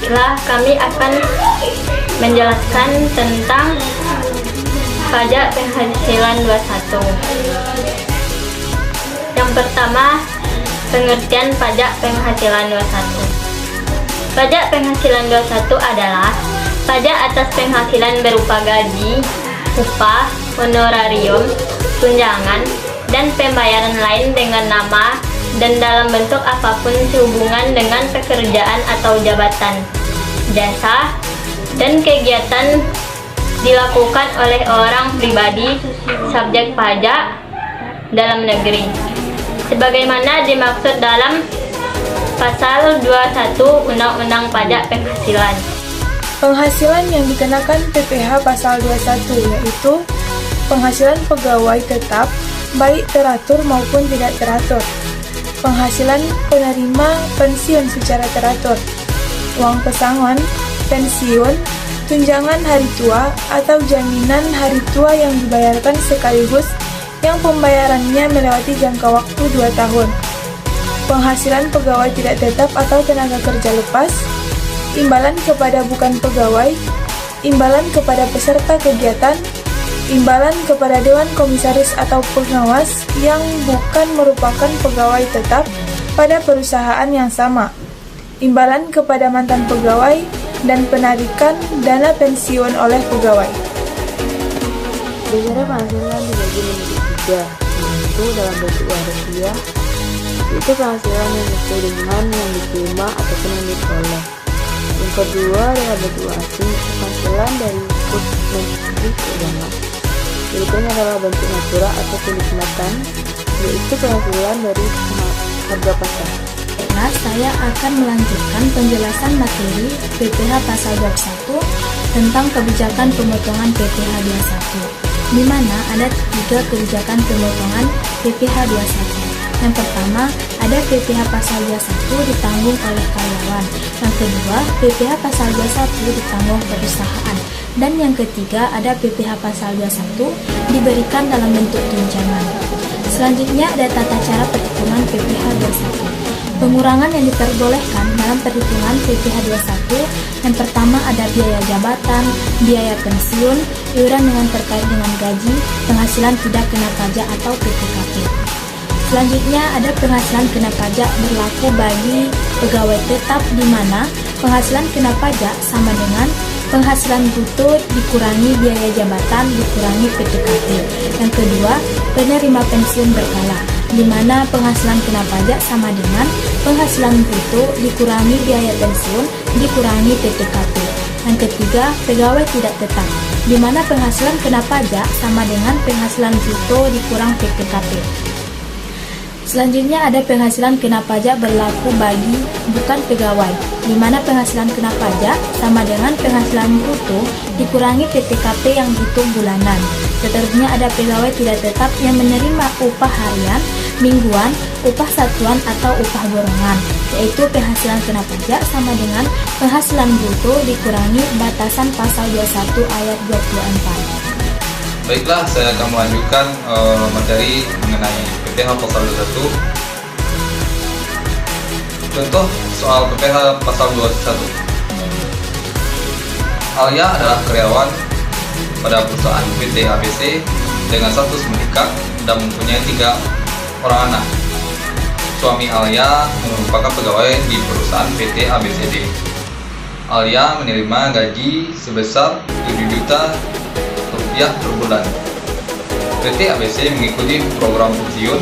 Baiklah, kami akan menjelaskan tentang pajak penghasilan 21. Yang pertama, pengertian pajak penghasilan 21. Pajak penghasilan 21 adalah pajak atas penghasilan berupa gaji, upah, honorarium, tunjangan, dan pembayaran lain dengan nama dan dalam bentuk apapun sehubungan dengan pekerjaan atau jabatan, jasa, dan kegiatan dilakukan oleh orang pribadi subjek pajak dalam negeri, sebagaimana dimaksud dalam Pasal 21 Undang-Undang Pajak Penghasilan. Penghasilan yang dikenakan PPh Pasal 21 yaitu penghasilan pegawai tetap, baik teratur maupun tidak teratur, penghasilan penerima pensiun secara teratur, uang pesangon, pensiun, tunjangan hari tua, atau jaminan hari tua yang dibayarkan sekaligus yang pembayarannya melewati jangka waktu 2 tahun, penghasilan pegawai tidak tetap atau tenaga kerja lepas, imbalan kepada bukan pegawai, imbalan kepada peserta kegiatan, imbalan kepada Dewan Komisaris atau pengawas yang bukan merupakan pegawai tetap pada perusahaan yang sama, imbalan kepada mantan pegawai, dan penarikan dana pensiun oleh pegawai. Bicara penghasilan dibagi menjadi 3, yaitu dalam bentuk uang rupiah, yaitu penghasilan yang sesuai dengan yang diterima ataupun yang diperoleh. Yang kedua adalah bentuk asing, penghasilan dari kurs menteri keuangan. Berikutnya adalah bentuk natural atau penikmatan, yaitu penghasilan dari harga pasar. Nah, saya akan melanjutkan penjelasan materi PPh Pasal 21 tentang kebijakan pemotongan PPh 21, di mana ada 3 kebijakan pemotongan PPh 21. Yang pertama, ada PPh Pasal 21 ditanggung oleh karyawan. Yang kedua, PPh Pasal 21 ditanggung perusahaan. Dan yang ketiga, ada PPh Pasal 21 diberikan dalam bentuk tunjangan. Selanjutnya ada tata cara perhitungan PPh 21. Pengurangan yang diperbolehkan dalam perhitungan PPh 21, yang pertama ada biaya jabatan, biaya pensiun, iuran dengan terkait dengan gaji, penghasilan tidak kena pajak atau PTKP. Selanjutnya ada penghasilan kena pajak berlaku bagi pegawai tetap, di mana penghasilan kena pajak sama dengan penghasilan bruto dikurangi biaya jabatan dikurangi PTKP. Yang kedua, penerima pensiun berkala, di mana penghasilan kena pajak sama dengan penghasilan bruto dikurangi biaya pensiun dikurangi PTKP. Yang ketiga, pegawai tidak tetap, di mana penghasilan kena pajak sama dengan penghasilan bruto dikurang PTKP. Selanjutnya ada penghasilan kena pajak berlaku bagi bukan pegawai, di mana penghasilan kena pajak sama dengan penghasilan bruto dikurangi PTKP yang dihitung bulanan. Seterusnya ada pegawai tidak tetap yang menerima upah harian, mingguan, upah satuan atau upah borongan, yaitu penghasilan kena pajak sama dengan penghasilan bruto dikurangi batasan Pasal 21 ayat 24. Baiklah, saya akan melanjutkan materi mengenai PPh Pasal 21. Contoh soal PPh Pasal 21. Alia adalah karyawan pada perusahaan PT ABC dengan status menikah dan mempunyai 3 orang anak. Suami Alia merupakan pegawai di perusahaan PT ABCD. Alia menerima gaji sebesar 7 juta rupiah per bulan. PT ABC mengikuti program pensiun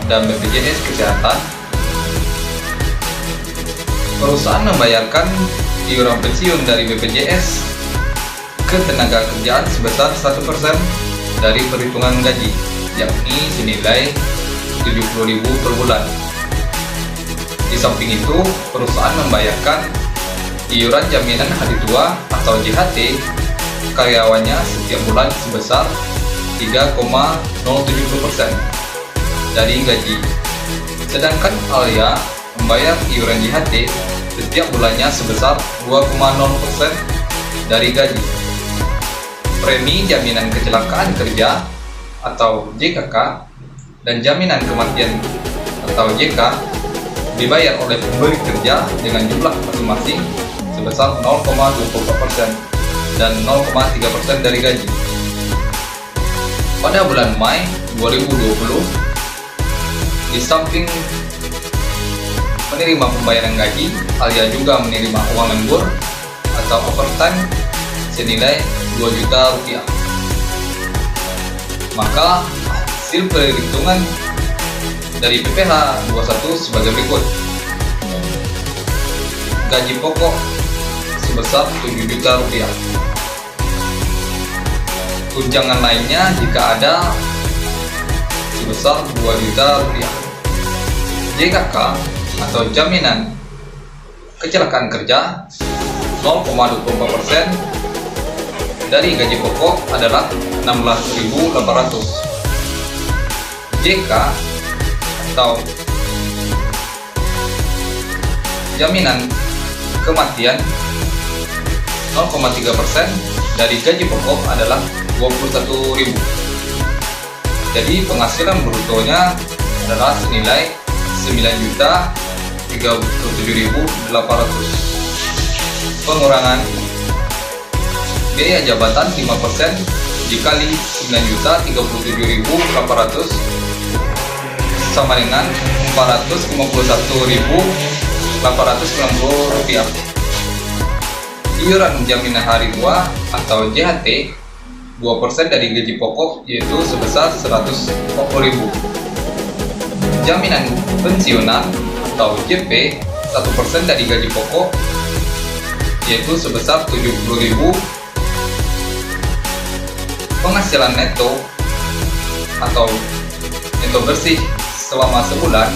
dan BPJS Kesehatan. Perusahaan membayarkan iuran pensiun dari BPJS ke tenaga kerjaan sebesar 1% dari perhitungan gaji, yakni senilai 70.000 per bulan. Di samping itu, perusahaan membayarkan iuran jaminan hari tua atau JHT karyawannya setiap bulan sebesar 3,070% dari gaji. Sedangkan Alia membayar iuran JHT setiap bulannya sebesar 2,0% dari gaji. Premi jaminan kecelakaan kerja atau JKK dan jaminan kematian atau JK dibayar oleh pemberi kerja dengan jumlah masing-masing sebesar 0,24% dan 0,3% dari gaji. Pada bulan Mei 2020, di samping menerima pembayaran gaji, Alia juga menerima uang lembur atau overtime senilai 2 juta rupiah. Maka hasil perhitungan dari PPh 21 sebagai berikut. Gaji pokok sebesar 7 juta rupiah. Tunjangan lainnya jika ada sebesar 2 juta rupiah. JKK atau jaminan kecelakaan kerja 0,24% dari gaji pokok adalah 16.800. JK atau jaminan kematian 0,3% dari gaji pokok adalah 21.000. Jadi penghasilan brutonya adalah senilai 9.037.800. Pengurangan biaya jabatan 5% dikali 9.037.800 sama dengan 451.890 rupiah. Iuran jaminan hari tua atau JHT 2% dari gaji pokok yaitu sebesar 140.000. Jaminan pensiunan atau JP 1% dari gaji pokok yaitu sebesar 70.000. Penghasilan neto atau neto bersih selama sebulan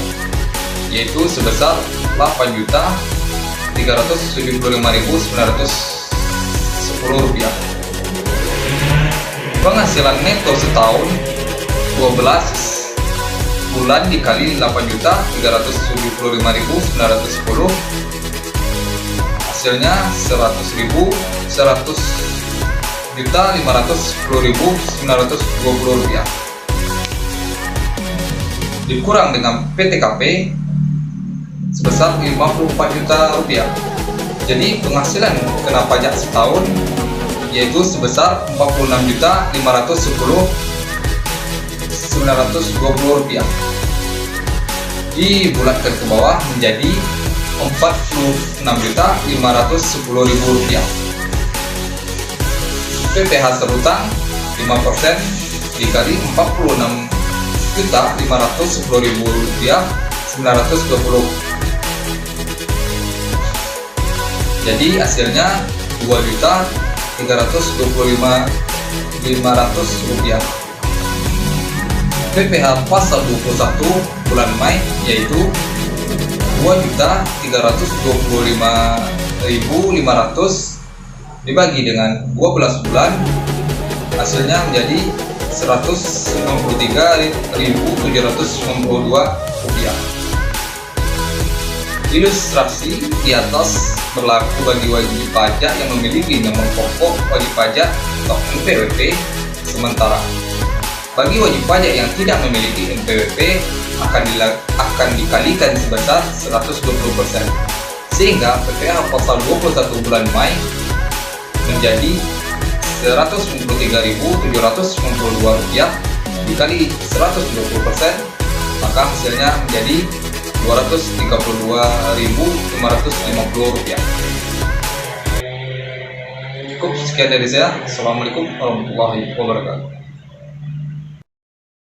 yaitu sebesar 8.375.910 rupiah. Penghasilan neto setahun 12 bulan dikali 8.375.910 hasilnya 100.510.920 rupiah. Dikurang dengan PTKP sebesar 54 juta rupiah. Jadi penghasilan kena pajak setahun yaitu sebesar 46.510.920 rupiah. Dibulatkan ke bawah menjadi 46.510.000 rupiah. PPh serutang 5% dikali 46.510.000 rupiah 920. Jadi hasilnya 2.325.500 rupiah. PPh pasal 21 bulan Mei yaitu 2.325.500 dibagi dengan 12 bulan hasilnya menjadi 193.792 rupiah. Ilustrasi di atas berlaku bagi wajib pajak yang memiliki nomor pokok wajib pajak atau NPWP. Sementara bagi wajib pajak yang tidak memiliki NPWP akan dikalikan sebesar 120%, sehingga PPh pasal 21 bulan Mei menjadi 193.792 rupiah dikali 120%, maka hasilnya menjadi 232.550 rupiah. Cukup sekian dari saya. Assalamualaikum warahmatullahi wabarakatuh.